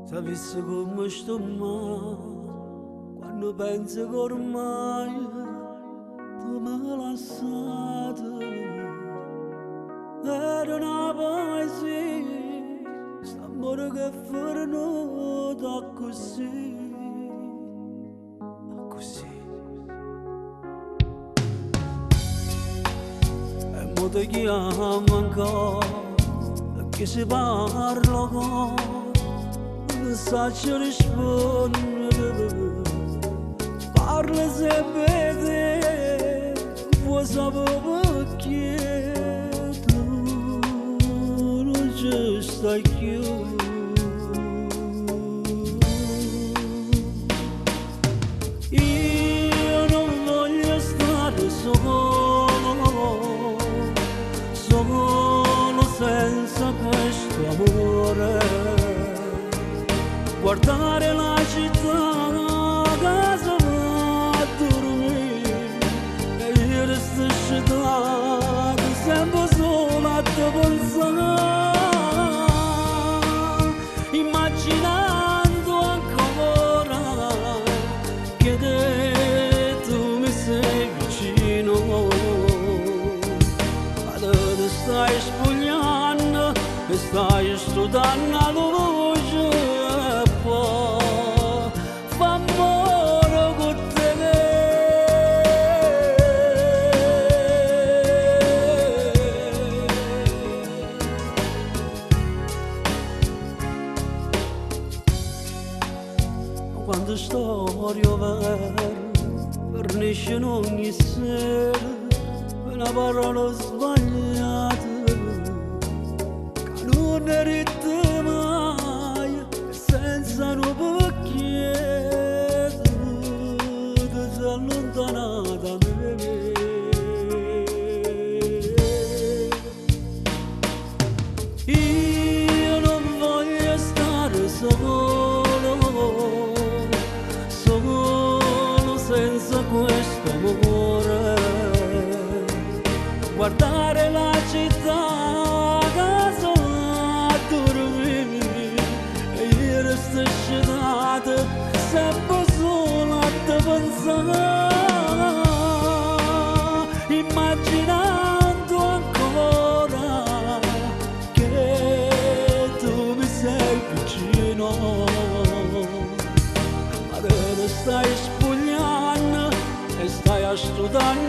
T'ha visto come sto male, quando penso che ormai tu mi hai lasciato. Era una poesia, st'amore che fuori nota così, così. E mo ti chiamo ancora, perché si parla con saggio rispondere, parla sempre te, vuoi sapere perché tu non ci stai più. Io non voglio stare solo senza questo amore. Guardare la città che si va a dormire e io resto scedato sempre solo a te pensare, immaginando ancora che tu mi sei vicino, ma te stai spogliando e stai studiando la luce. Quando storia vera fornisce in ogni sera una parola sbagliata che non ne ride mai e senza un perché tu ti sei allontanata da me. Io non voglio stare solo senza questo amore, guardare la città che si va a dormire e io resto scedato sempre solo a te pensare, immaginando ancora che tu mi sei vicino, ma te ne stai spogliando e stai a studiare